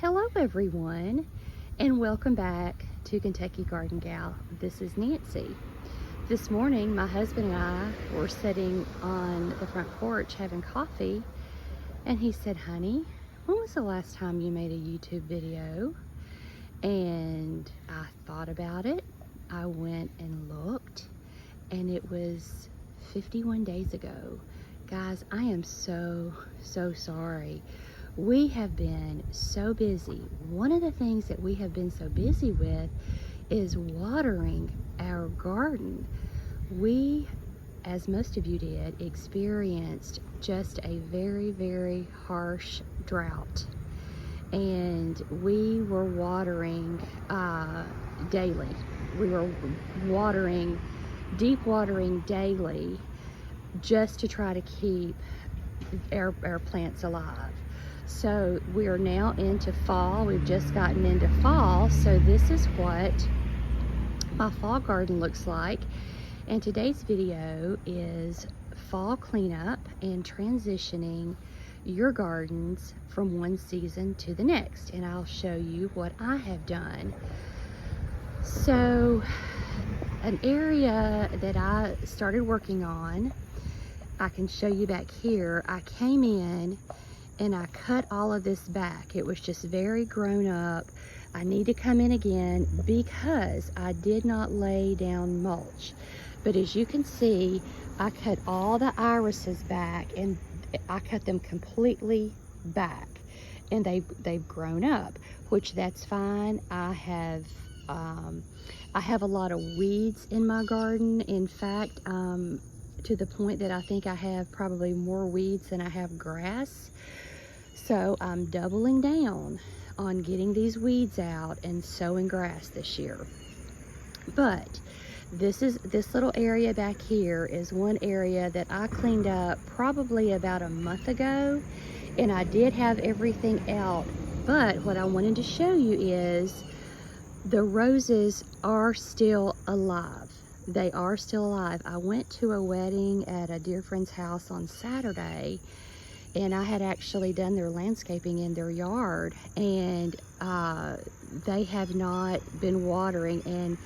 Hello everyone, and welcome back to Kentucky Garden Gal. This is Nancy. This morning my husband and I were sitting on the front porch having coffee, and he said, "Honey, when was the last time you made a YouTube video?" And I thought about it. I went and looked, and it was 51 days ago. Guys, I am so sorry. We have been so busy. One of the things that we have been so busy with is watering our garden. We, as most of you did, experienced just a very harsh drought. And we were watering daily. We were deep watering daily, just to try to keep our plants alive. So we are now into fall. We've just gotten into fall, so this is what my fall garden looks like. And today's video is fall cleanup and transitioning your gardens from one season to the next, and I'll show you what I have done. So an area that I started working on, I can show you back here. I came in and I cut all of this back. It was just very grown up. I need to come in again because I did not lay down mulch. But as you can see, I cut all the irises back, and I cut them completely back, and they've grown up, which that's fine. I have a lot of weeds in my garden. In fact, to the point that I think I have probably more weeds than I have grass. So I'm doubling down on getting these weeds out and sowing grass this year. But this little area back here is one area that I cleaned up probably about a month ago, and I did have everything out. But what I wanted to show you is the roses are still alive. They are still alive. I went to a wedding at a dear friend's house on Saturday, and I had actually done their landscaping in their yard, and they have not been watering, and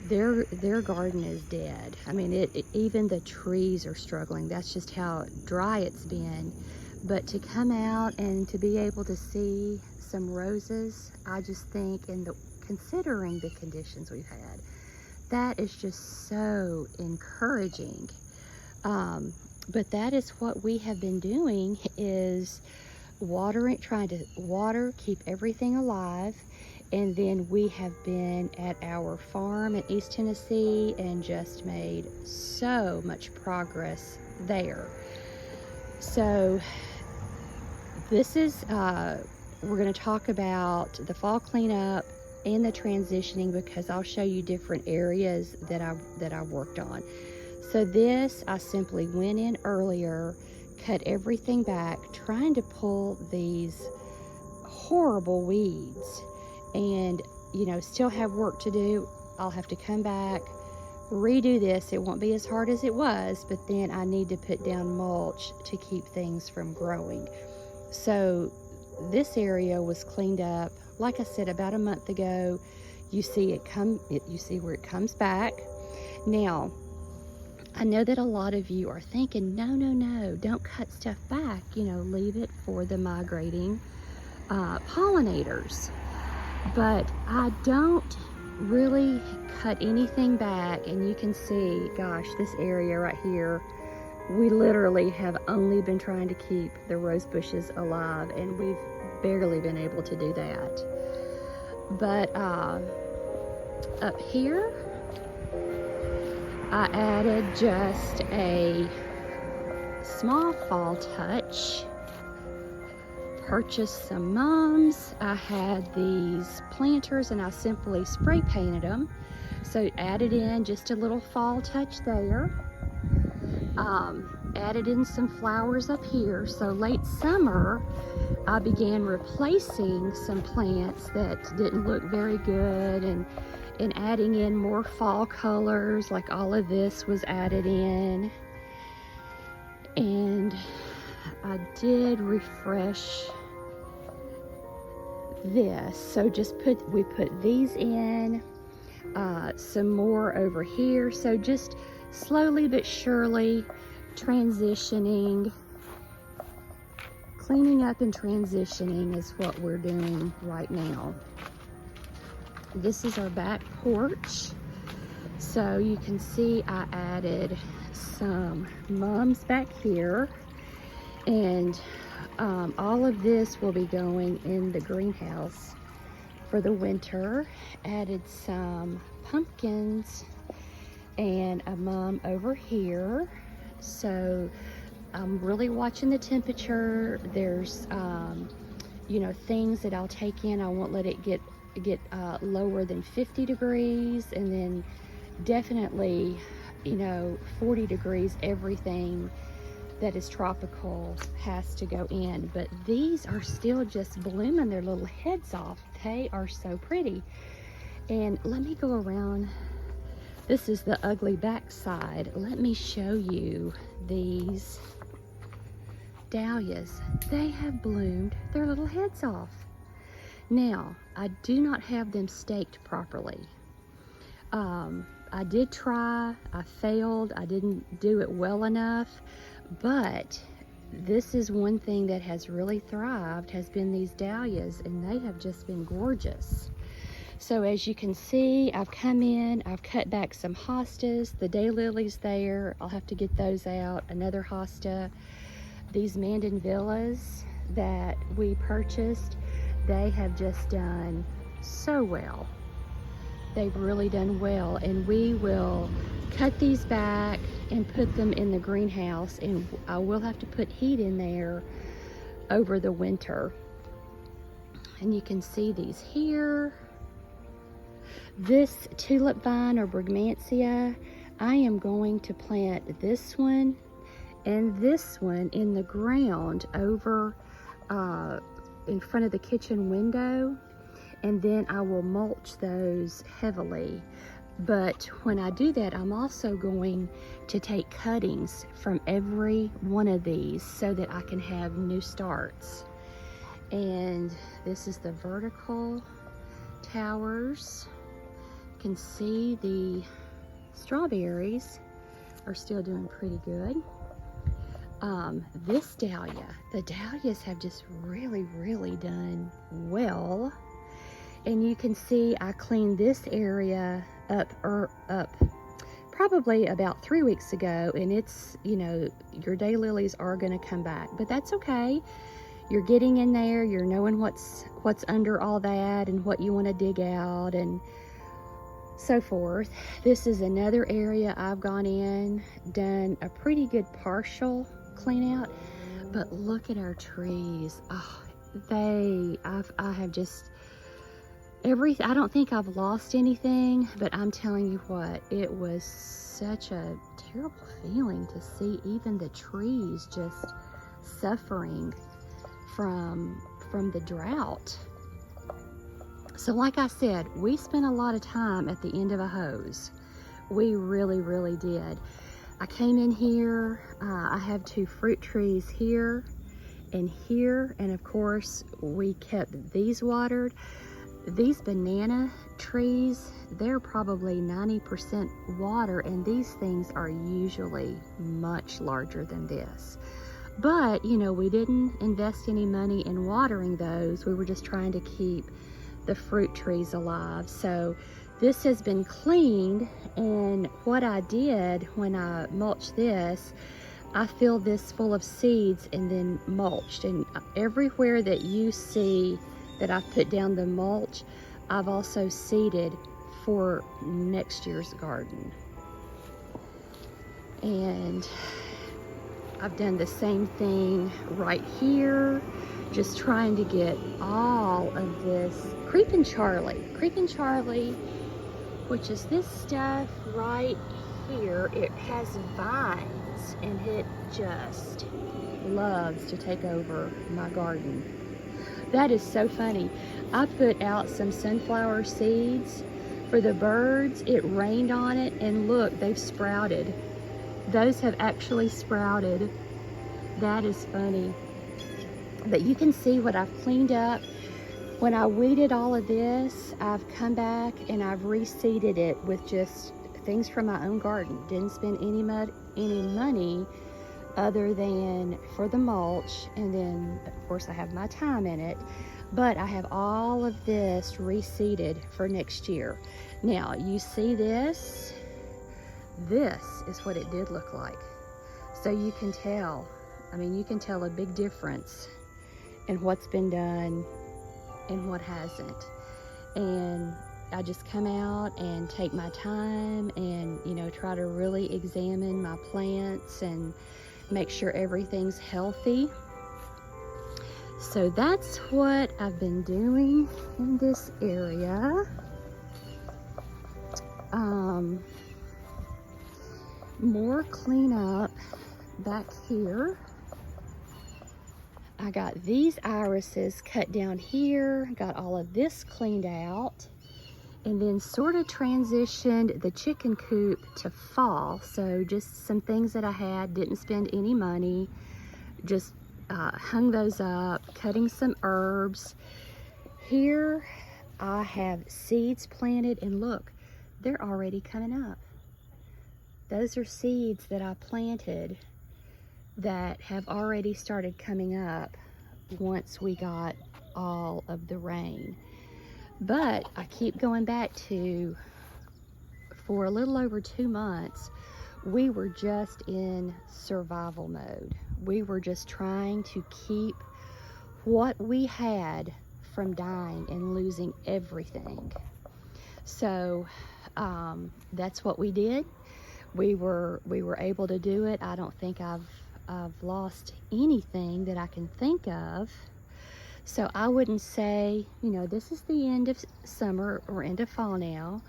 their garden is dead. I mean, even the trees are struggling. That's just how dry it's been. But to come out and to be able to see some roses, I just think, considering the conditions we've had, that is just so encouraging. But that is what we have been doing, is watering, trying to water, keep everything alive. And then we have been at our farm in East Tennessee and just made so much progress there. So this is, we're going to talk about the fall cleanup and the transitioning, because I'll show you different areas that I've worked on. So this, I simply went in earlier, cut everything back, trying to pull these horrible weeds, and still have work to do. I'll have to come back, redo this. It won't be as hard as it was, but then I need to put down mulch to keep things from growing. So this area was cleaned up, like I said, about a month ago. You see you see where it comes back. Now, I know that a lot of you are thinking, no, don't cut stuff back, leave it for the migrating pollinators. But I don't really cut anything back, and you can see, gosh, this area right here, we literally have only been trying to keep the rose bushes alive, and we've barely been able to do that. But up here, I added just a small fall touch. Purchased some mums. I had these planters and I simply spray painted them. So added in just a little fall touch there. Added in some flowers up here. So late summer, I began replacing some plants that didn't look very good, and adding in more fall colors, like all of this was added in. And I did refresh this. So we put these in, some more over here. So just slowly but surely transitioning, cleaning up and transitioning is what we're doing right now. This is our back porch. So you can see I added some mums back here, and all of this will be going in the greenhouse for the winter. Added some pumpkins and a mum over here. So I'm really watching the temperature. There's you know, things that I'll take in. I won't let it get lower than 50 degrees, and then definitely, you know, 40 degrees. Everything that is tropical has to go in. But these are still just blooming their little heads off. They are so pretty. And let me go around. This is the ugly backside. Let me show you these dahlias. They have bloomed their little heads off. Now, I do not have them staked properly. I did try, I failed, I didn't do it well enough, but this is one thing that has really thrived, has been these dahlias, and they have just been gorgeous. So as you can see, I've come in, I've cut back some hostas, the daylilies there, I'll have to get those out, another hosta. These Mandan villas that we purchased, they have just done so well. They've really done well, and we will cut these back and put them in the greenhouse, and I will have to put heat in there over the winter. And you can see these here. This tulip vine, or brugmansia, I am going to plant this one and this one in the ground over in front of the kitchen window, and then I will mulch those heavily. But when I do that, I'm also going to take cuttings from every one of these so that I can have new starts. And this is the vertical towers. You can see the strawberries are still doing pretty good. This dahlia, the dahlias have just really done well. And you can see I cleaned this area up probably about 3 weeks ago, and it's, you know, your daylilies are going to come back, but that's okay. You're getting in there, you're knowing what's under all that and what you want to dig out and so forth. This is another area I've gone in, done a pretty good partial clean out, but look at our trees. Oh, I have just I don't think I've lost anything, but I'm telling you what, it was such a terrible feeling to see even the trees just suffering from the drought. So like I said, we spent a lot of time at the end of a hose. We really did. I came in here, I have 2 fruit trees here and here, and of course we kept these watered. These banana trees, they're probably 90% water, and these things are usually much larger than this. But, you know, we didn't invest any money in watering those. We were just trying to keep the fruit trees alive. So this has been cleaned, and what I did when I mulched this, I filled this full of seeds and then mulched. And everywhere that you see that I've put down the mulch, I've also seeded for next year's garden. And I've done the same thing right here, just trying to get all of this Creeping Charlie, which is this stuff right here. It has vines, and it just loves to take over my garden. That is so funny. I put out some sunflower seeds for the birds. It rained on it, and look, they've sprouted. Those have actually sprouted. That is funny. But you can see what I've cleaned up. When I weeded all of this, I've come back and I've reseeded it with just things from my own garden. Didn't spend any money other than for the mulch, and then of course I have my time in it, but I have all of this reseeded for next year. Now you see this is what it did look like. So you can tell, I mean, you can tell a big difference in what's been done and what hasn't. And I just come out and take my time and, you know, try to really examine my plants and make sure everything's healthy. So that's what I've been doing in this area. More cleanup back here. I got these irises cut down here, got all of this cleaned out, and then sort of transitioned the chicken coop to fall. So just some things that I had, didn't spend any money, just hung those up, cutting some herbs. Here I have seeds planted, and look, they're already coming up. Those are seeds that I planted that have already started coming up once we got all of the rain. But I keep going back to, for a little over 2 months, we were just in survival mode. We were just trying to keep what we had from dying and losing everything. So that's what we did. We were able to do it. I don't think I've lost anything that I can think of. So I wouldn't say, you know, this is the end of summer or end of fall now.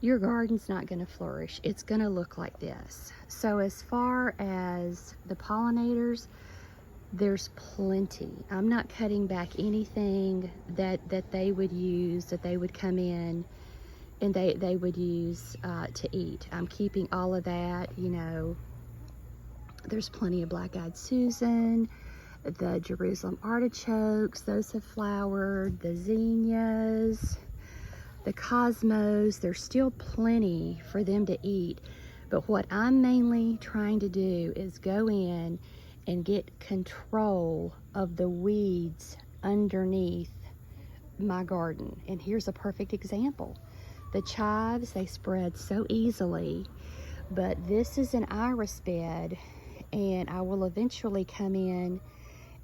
Your garden's not going to flourish. It's going to look like this. So as far as the pollinators, there's plenty. I'm not cutting back anything that they would use, that they would come in and they would use to eat. I'm keeping all of that, you know. There's plenty of black-eyed Susan, the Jerusalem artichokes, those have flowered, the zinnias, the cosmos. There's still plenty for them to eat. But what I'm mainly trying to do is go in and get control of the weeds underneath my garden. And here's a perfect example. The chives, they spread so easily, but this is an iris bed, and I will eventually come in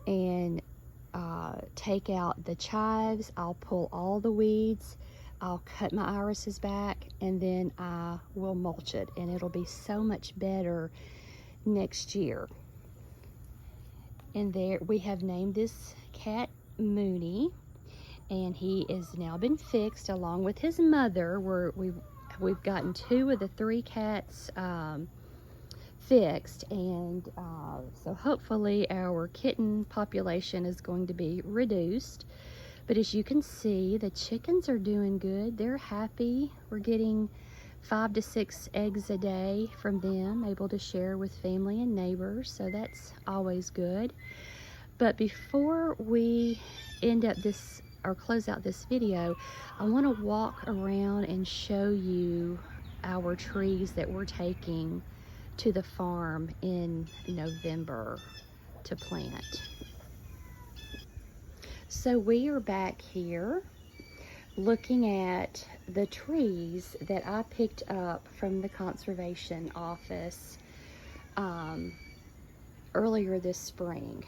and take out the chives. I'll pull all the weeds, I'll cut my irises back, and then I will mulch it, and it'll be so much better next year. And there we have named this cat Mooney, and he has now been fixed along with his mother. We've gotten 2 of the 3 cats fixed, and so hopefully our kitten population is going to be reduced. But as you can see, the chickens are doing good. They're happy. We're getting 5 to 6 eggs a day from them, able to share with family and neighbors, so that's always good. But before we end up this or close out this video, I want to walk around and show you our trees that we're taking to the farm in November to plant. So we are back here looking at the trees that I picked up from the conservation office earlier this spring,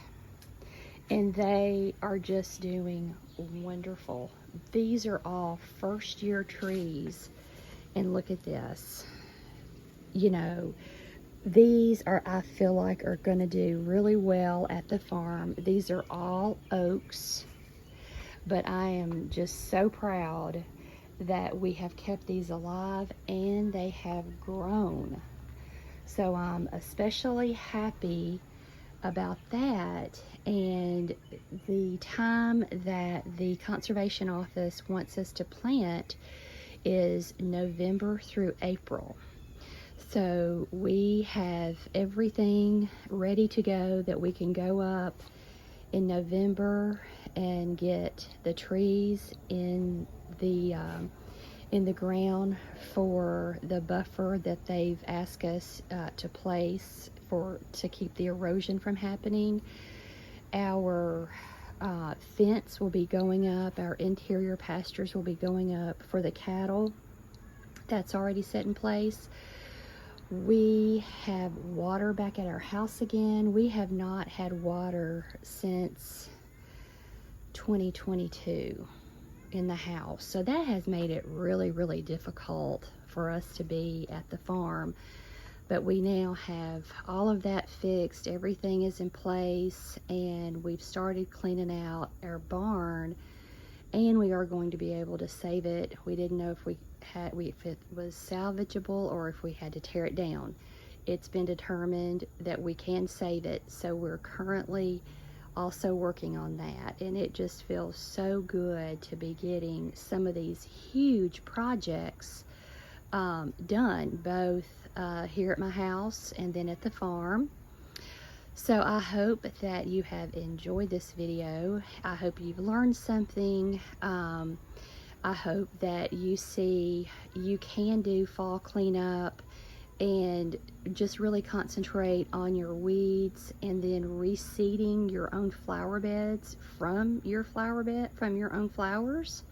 and they are just doing wonderful. These are all first year trees, and look at this. You know, these are, I feel like, are going to do really well at the farm. These are all oaks, but I am just so proud that we have kept these alive and they have grown. So I'm especially happy about that. And the time that the conservation office wants us to plant is November through April. So we have everything ready to go that we can go up in November and get the trees in the ground for the buffer that they've asked us to place to keep the erosion from happening. Our fence will be going up. Our interior pastures will be going up for the cattle. That's already set in place. We have water back at our house again. We have not had water since 2022 in the house. So that has made it really, really difficult for us to be at the farm. But we now have all of that fixed. Everything is in place, and we've started cleaning out our barn, and we are going to be able to save it. We didn't know if it was salvageable or if we had to tear it down. It's been determined that we can save it, so we're currently also working on that, and it just feels so good to be getting some of these huge projects done, both here at my house and then at the farm. So I hope that you have enjoyed this video. I hope you've learned something. I hope that you see you can do fall cleanup and just really concentrate on your weeds, and then reseeding your own flower beds from your own flowers,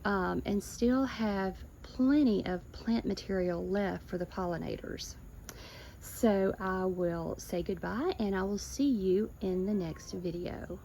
and still have plenty of plant material left for the pollinators. So I will say goodbye, and I will see you in the next video.